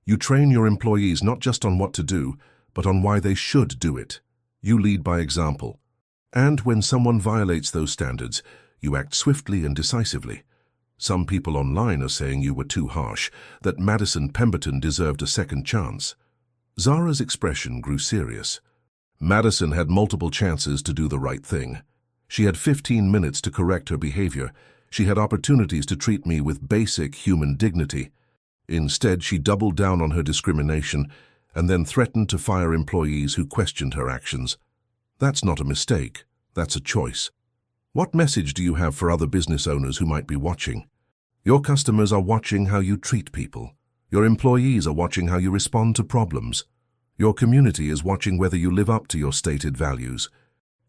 You train your employees not just on what to do, but on why they should do it. You lead by example. And when someone violates those standards, you act swiftly and decisively. Some people online are saying you were too harsh, that Madison Pemberton deserved a second chance. Zara's expression grew serious. Madison had multiple chances to do the right thing. She had 15 minutes to correct her behavior. She had opportunities to treat me with basic human dignity. Instead, she doubled down on her discrimination and then threatened to fire employees who questioned her actions. That's not a mistake. That's a choice. What message do you have for other business owners who might be watching? Your customers are watching how you treat people. Your employees are watching how you respond to problems. Your community is watching whether you live up to your stated values.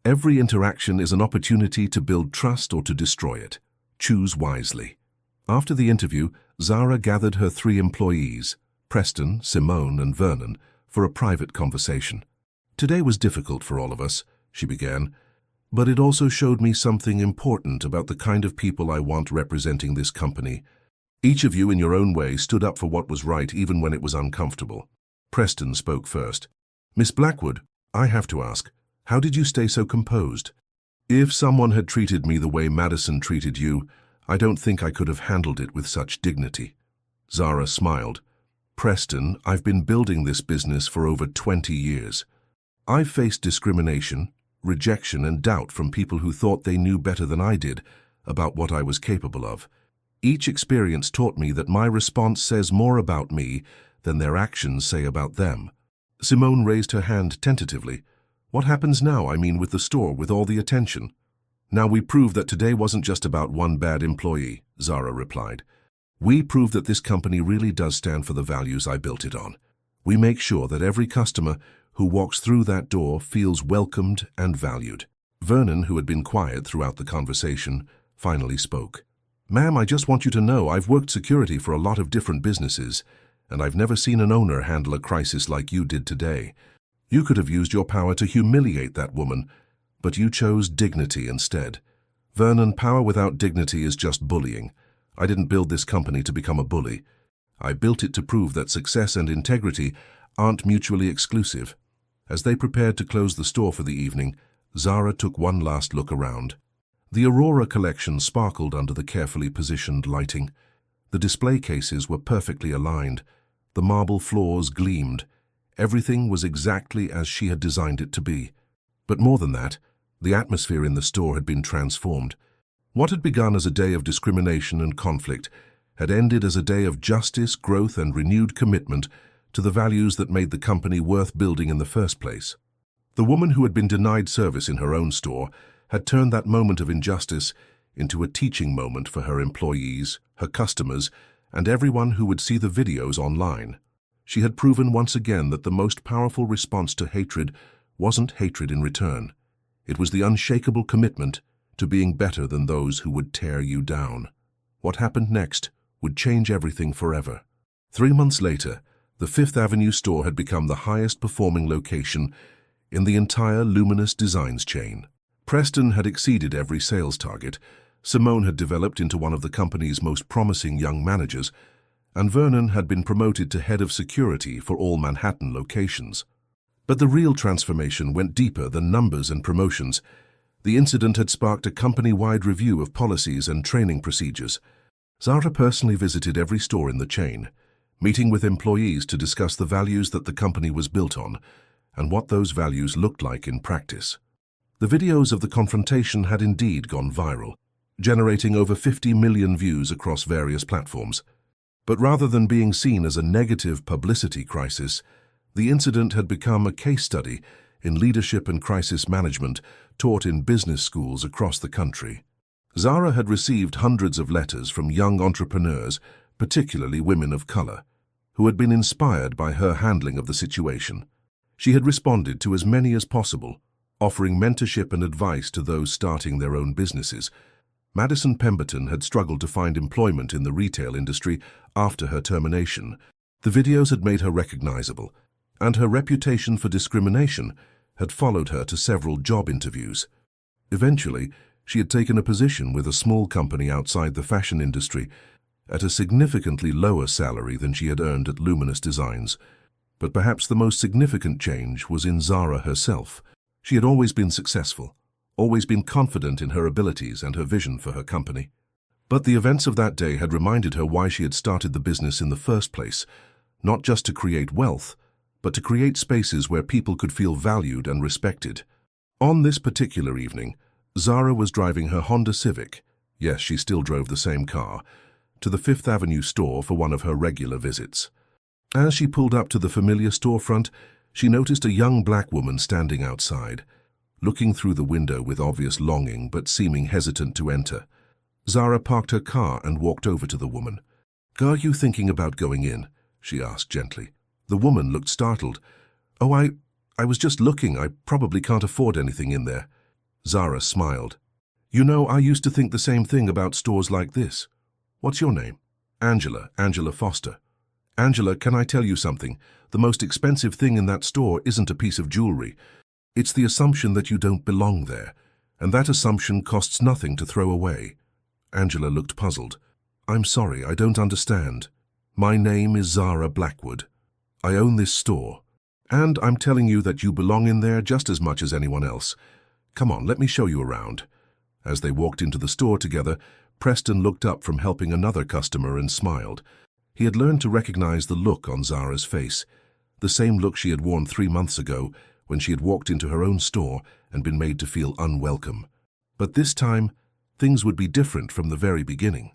Every interaction is an opportunity to build trust or to destroy it. Choose wisely. After the interview, Zara gathered her 3 employees, Preston, Simone, and Vernon, for a private conversation. Today was difficult for all of us, she began, but it also showed me something important about the kind of people I want representing this company. Each of you in your own way stood up for what was right even when it was uncomfortable. Preston spoke first. Miss Blackwood, I have to ask, how did you stay so composed? If someone had treated me the way Madison treated you, I don't think I could have handled it with such dignity. Zara smiled. Preston, I've been building this business for over 20 years. I've faced discrimination, rejection, and doubt from people who thought they knew better than I did about what I was capable of. Each experience taught me that my response says more about me than their actions say about them. Simone raised her hand tentatively. What happens now, I mean, with the store, with all the attention? Now we prove that today wasn't just about one bad employee, Zara replied. We prove that this company really does stand for the values I built it on. We make sure that every customer who walks through that door feels welcomed and valued. Vernon, who had been quiet throughout the conversation, finally spoke. Ma'am, I just want you to know I've worked security for a lot of different businesses, and I've never seen an owner handle a crisis like you did today. You could have used your power to humiliate that woman, but you chose dignity instead. Vernon, power without dignity is just bullying. I didn't build this company to become a bully. I built it to prove that success and integrity aren't mutually exclusive. As they prepared to close the store for the evening, Zara took one last look around. The Aurora collection sparkled under the carefully positioned lighting. The display cases were perfectly aligned. The marble floors gleamed. Everything was exactly as she had designed it to be. But more than that, the atmosphere in the store had been transformed. What had begun as a day of discrimination and conflict had ended as a day of justice, growth, and renewed commitment to the values that made the company worth building in the first place. The woman who had been denied service in her own store had turned that moment of injustice into a teaching moment for her employees, her customers, and everyone who would see the videos online. She had proven once again that the most powerful response to hatred wasn't hatred in return. It was the unshakable commitment to being better than those who would tear you down. What happened next would change everything forever. 3 months later, the Fifth Avenue store had become the highest-performing location in the entire Luminous Designs chain. Preston had exceeded every sales target, Simone had developed into one of the company's most promising young managers, and Vernon had been promoted to head of security for all Manhattan locations. But the real transformation went deeper than numbers and promotions. The incident had sparked a company-wide review of policies and training procedures. Zara personally visited every store in the chain, meeting with employees to discuss the values that the company was built on and what those values looked like in practice. The videos of the confrontation had indeed gone viral, generating over 50 million views across various platforms. But rather than being seen as a negative publicity crisis, the incident had become a case study in leadership and crisis management taught in business schools across the country. Zara had received hundreds of letters from young entrepreneurs, particularly women of color, who had been inspired by her handling of the situation. She had responded to as many as possible, offering mentorship and advice to those starting their own businesses. Madison Pemberton had struggled to find employment in the retail industry after her termination. The videos had made her recognizable, and her reputation for discrimination had followed her to several job interviews. Eventually, she had taken a position with a small company outside the fashion industry at a significantly lower salary than she had earned at Luminous Designs. But perhaps the most significant change was in Zara herself. She had always been successful, always been confident in her abilities and her vision for her company. But the events of that day had reminded her why she had started the business in the first place, not just to create wealth, but to create spaces where people could feel valued and respected. On this particular evening, Zara was driving her Honda Civic, yes, she still drove the same car, to the Fifth Avenue store for one of her regular visits. As she pulled up to the familiar storefront, she noticed a young black woman standing outside, looking through the window with obvious longing but seeming hesitant to enter. Zara parked her car and walked over to the woman. "Are you thinking about going in?" she asked gently. The woman looked startled. "Oh, I was just looking. I probably can't afford anything in there." Zara smiled. "You know, I used to think the same thing about stores like this. What's your name?" Angela Foster." "Angela, can I tell you something? The most expensive thing in that store isn't a piece of jewelry. It's the assumption that you don't belong there, and that assumption costs nothing to throw away." Angela looked puzzled. "I'm sorry, I don't understand. My name is Zara Blackwood. I own this store, and I'm telling you that you belong in there just as much as anyone else. Come on, let me show you around." As they walked into the store together, Preston looked up from helping another customer and smiled. He had learned to recognize the look on Zara's face, the same look she had worn 3 months ago when she had walked into her own store and been made to feel unwelcome. But this time, things would be different from the very beginning.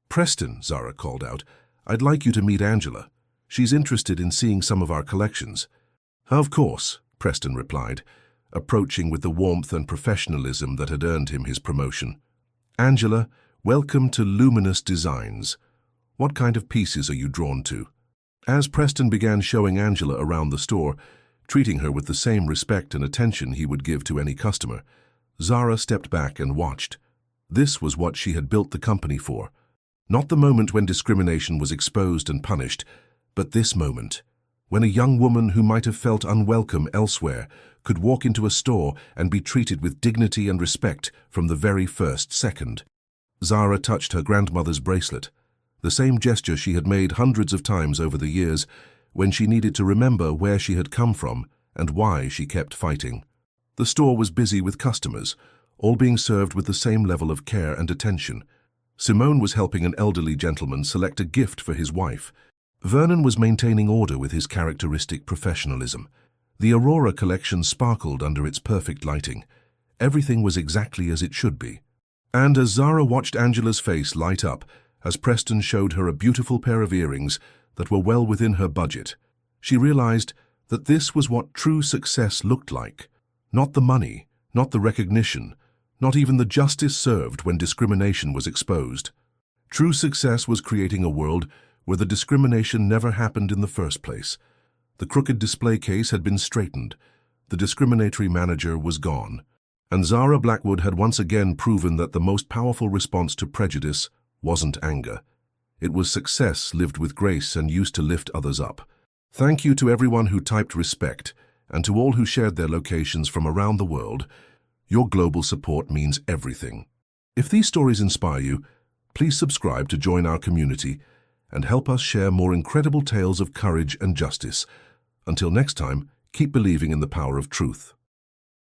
"Preston," Zara called out, "I'd like you to meet Angela. She's interested in seeing some of our collections." "Of course," Preston replied, approaching with the warmth and professionalism that had earned him his promotion. "Angela, welcome to Luminous Designs. What kind of pieces are you drawn to?" As Preston began showing Angela around the store, treating her with the same respect and attention he would give to any customer, Zara stepped back and watched. This was what she had built the company for. Not the moment when discrimination was exposed and punished, but this moment, when a young woman who might have felt unwelcome elsewhere could walk into a store and be treated with dignity and respect from the very first second. Zara touched her grandmother's bracelet, the same gesture she had made hundreds of times over the years when she needed to remember where she had come from and why she kept fighting. The store was busy with customers, all being served with the same level of care and attention. Simone was helping an elderly gentleman select a gift for his wife. Vernon was maintaining order with his characteristic professionalism. The Aurora collection sparkled under its perfect lighting. Everything was exactly as it should be. And as Zara watched Angela's face light up, as Preston showed her a beautiful pair of earrings that were well within her budget, she realized that this was what true success looked like. Not the money, not the recognition, not even the justice served when discrimination was exposed. True success was creating a world where the discrimination never happened in the first place. The crooked display case had been straightened. The discriminatory manager was gone. And Zara Blackwood had once again proven that the most powerful response to prejudice wasn't anger. It was success lived with grace and used to lift others up. Thank you to everyone who typed respect, and to all who shared their locations from around the world. Your global support means everything. If these stories inspire you, please subscribe to join our community and help us share more incredible tales of courage and justice. Until next time, keep believing in the power of truth.